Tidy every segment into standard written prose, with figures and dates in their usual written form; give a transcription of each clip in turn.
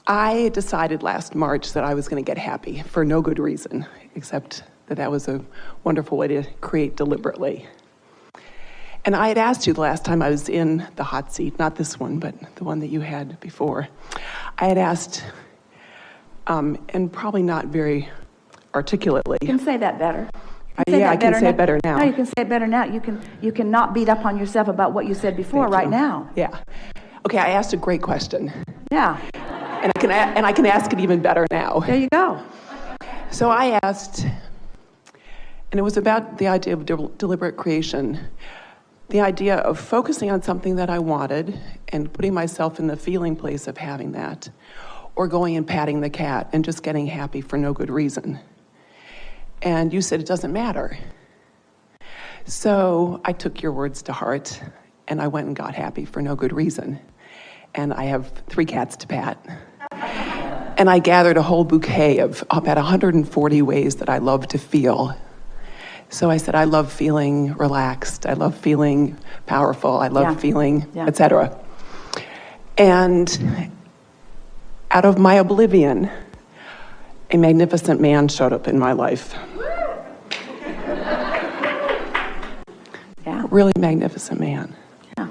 I decided last March that I was going to get happy for no good reason, except that was a wonderful way to create deliberately. And I had asked you the last time I was in the hot seat, not this one, but the one that you had before. I had asked, and probably not very articulately. You can say that better. I can say it better now. No, you can say it better now. You can not beat up on yourself about what you said before right now. Yeah. Okay, I asked a great question. Yeah. And I can ask it even better now. There you go. So I asked, and it was about the idea of deliberate creation, the idea of focusing on something that I wanted and putting myself in the feeling place of having that, or going and patting the cat and just getting happy for no good reason. And you said it doesn't matter. So I took your words to heart, and I went and got happy for no good reason. And I have 3 cats to pat. And I gathered a whole bouquet of about 140 ways that I love to feel. So I said, I love feeling relaxed. I love feeling powerful. I love feeling, etc. And out of my oblivion, a magnificent man showed up in my life. Yeah. Really magnificent man. Yeah.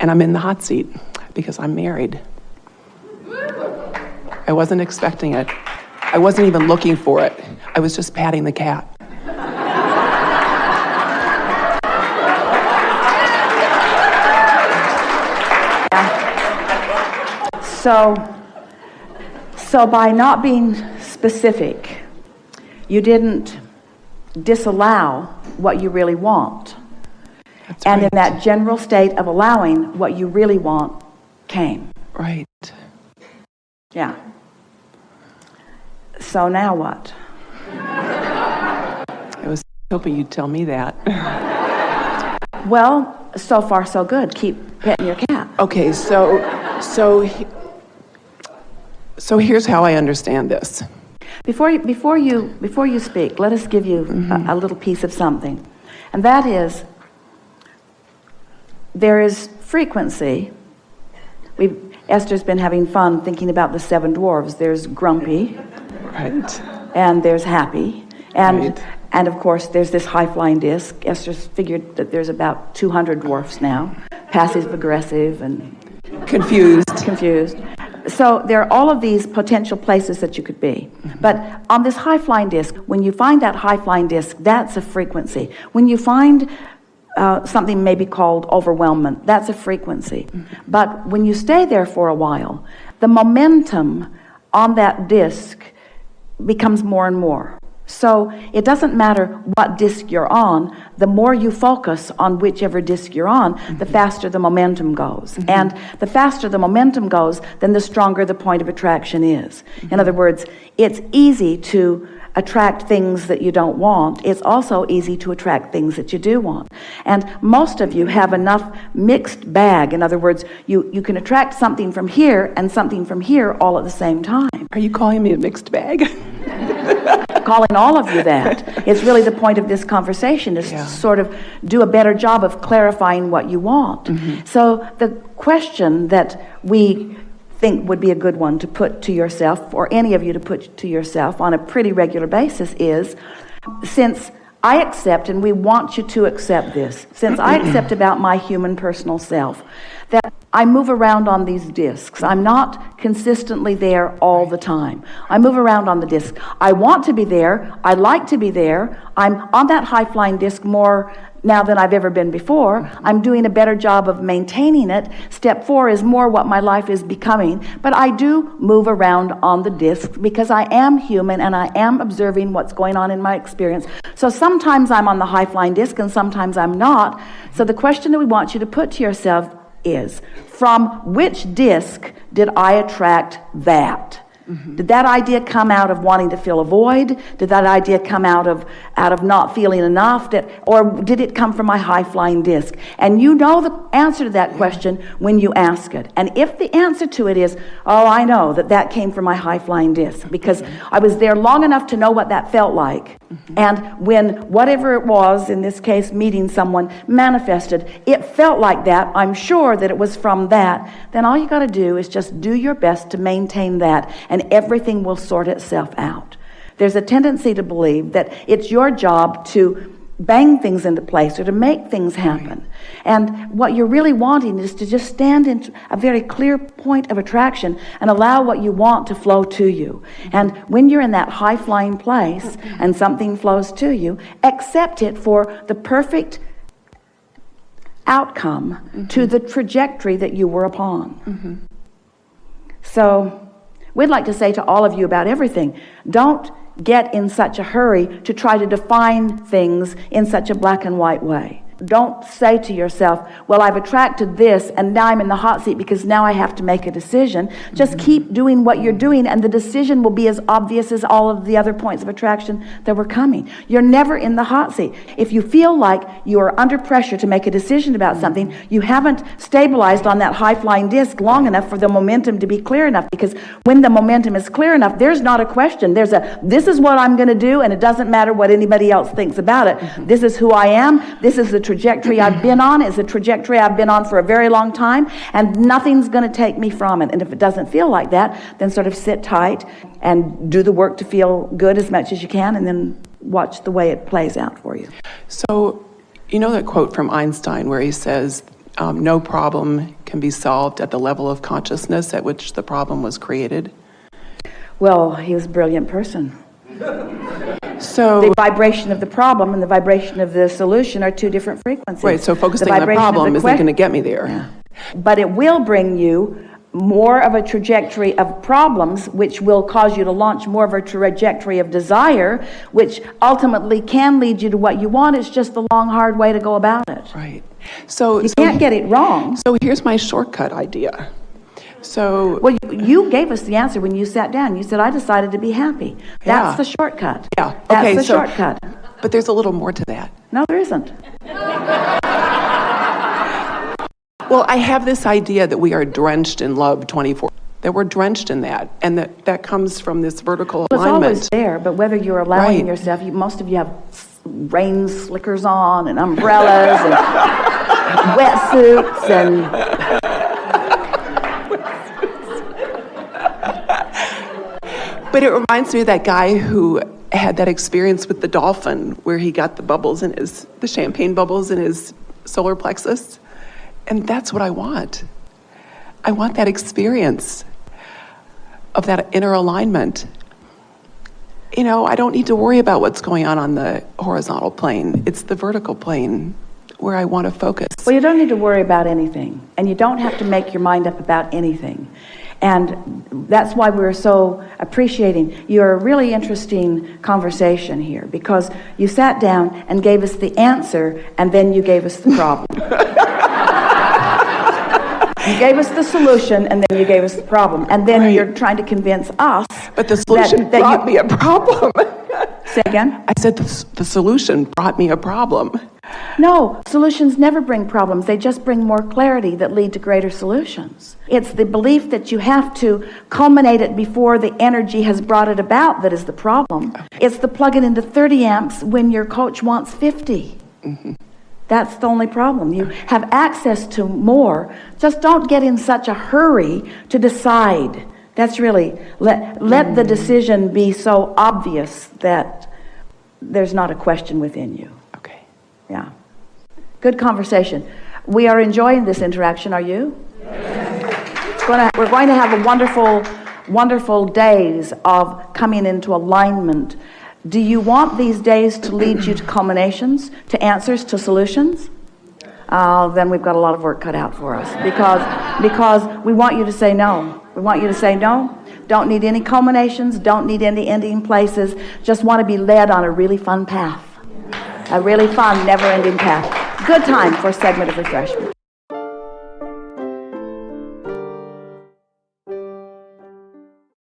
And I'm in the hot seat because I'm married. I wasn't expecting it. I wasn't even looking for it. I was just patting the cat. So by not being specific, you didn't disallow what you really want. That's and right. in that general state of allowing, what you really want came. Right. Yeah. So now what? I was hoping you'd tell me that. Well, so far so good. Keep petting your cat. Okay, so here's how I understand this. Before you speak, let us give you a little piece of something. And that is, there is frequency. Esther's been having fun thinking about the 7 dwarves. There's grumpy. Right. And there's happy. Right. And of course, there's this high-flying disc. Esther's figured that there's about 200 dwarfs now. Passive-aggressive and confused. So there are all of these potential places that you could be. But on this high-flying disc, when you find that high-flying disc, that's a frequency. When you find something maybe called overwhelmment, that's a frequency. But when you stay there for a while, the momentum on that disc becomes more and more. So it doesn't matter what disc you're on, the more you focus on whichever disc you're on, the faster the momentum goes. And the faster the momentum goes, then the stronger the point of attraction is. In other words, it's easy to attract things that you don't want. It's also easy to attract things that you do want. And most of you have enough mixed bag. In other words, you can attract something from here and something from here all at the same time. Are you calling me a mixed bag? Calling all of you that. It's really the point of this conversation is to sort of do a better job of clarifying what you want. So the question that we think would be a good one to put to yourself, or any of you to put to yourself on a pretty regular basis, is, since I accept, and we want you to accept this, since I accept about my human personal self, that I move around on these discs. I'm not consistently there all the time. I move around on the disc. I want to be there. I like to be there. I'm on that high-flying disc more now than I've ever been before. I'm doing a better job of maintaining it. Step 4 is more what my life is becoming. But I do move around on the disc because I am human and I am observing what's going on in my experience. So sometimes I'm on the high-flying disc and sometimes I'm not. So the question that we want you to put to yourself is, from which disc did I attract that? Did that idea come out of wanting to fill a void? Did that idea come out of not feeling enough? Or did it come from my high-flying disc? And you know the answer to that question when you ask it. And if the answer to it is, oh, I know that came from my high-flying disc because I was there long enough to know what that felt like. And when whatever it was, in this case meeting someone, manifested, it felt like that, I'm sure that it was from that, then all you got to do is just do your best to maintain that, and everything will sort itself out. There's a tendency to believe that it's your job to bang things into place or to make things happen. And what you're really wanting is to just stand in a very clear point of attraction and allow what you want to flow to you. And when you're in that high-flying place and something flows to you, accept it for the perfect outcome to the trajectory that you were upon. So we'd like to say to all of you about everything, don't get in such a hurry to try to define things in such a black and white way. Don't say to yourself, well, I've attracted this and now I'm in the hot seat because now I have to make a decision. Just keep doing what you're doing and the decision will be as obvious as all of the other points of attraction that were coming. You're never in the hot seat. If you feel like you are under pressure to make a decision about something, you haven't stabilized on that high-flying disc long enough for the momentum to be clear enough, because when the momentum is clear enough, there's not a question. There's this is what I'm going to do, and it doesn't matter what anybody else thinks about it. This is who I am. This is the trajectory I've been on. It's a trajectory I've been on for a very long time, and nothing's going to take me from it. And if it doesn't feel like that, then sort of sit tight and do the work to feel good as much as you can, and then watch the way it plays out for you. So, you know that quote from Einstein where he says, no problem can be solved at the level of consciousness at which the problem was created? Well, he was a brilliant person. So the vibration of the problem and the vibration of the solution are two different frequencies. Right, so focusing on the problem isn't going to get me there. Yeah. But it will bring you more of a trajectory of problems, which will cause you to launch more of a trajectory of desire, which ultimately can lead you to what you want. It's just the long, hard way to go about it. Right. So you can't get it wrong. So here's my shortcut idea. So, well, you gave us the answer when you sat down. You said, I decided to be happy. That's the shortcut. Yeah. That's the shortcut. But there's a little more to that. No, there isn't. Well, I have this idea that we are drenched in love 24. That we're drenched in that. And that comes from this vertical alignment. It's always there, but whether you're allowing yourself, most of you have rain slickers on and umbrellas and wetsuits and... But it reminds me of that guy who had that experience with the dolphin where he got the champagne bubbles in his solar plexus. And that's what I want. I want that experience of that inner alignment. You know, I don't need to worry about what's going on the horizontal plane. It's the vertical plane where I want to focus. Well, you don't need to worry about anything. And you don't have to make your mind up about anything. And that's why we're so appreciating your really interesting conversation here, because you sat down and gave us the answer, and then you gave us the problem. You gave us the solution, and then you gave us the problem. And then you're trying to convince us. But the solution brought me a problem. Say again? I said the solution brought me a problem. No, solutions never bring problems. They just bring more clarity that lead to greater solutions. It's the belief that you have to culminate it before the energy has brought it about that is the problem. It's the plug-in into 30 amps when your coach wants 50. That's the only problem. You have access to more. Just don't get in such a hurry to decide. That's really, let the decision be so obvious that there's not a question within you. Okay. Yeah. Good conversation. We are enjoying this interaction, are you? Yes. We're going to have a wonderful, wonderful days of coming into alignment. Do you want these days to lead you to culminations, to answers, to solutions? Then we've got a lot of work cut out for us, because we want you to say no. We want you to say no. Don't need any culminations. Don't need any ending places. Just want to be led on a really fun path. A really fun, never-ending path. Good time for a segment of refreshment.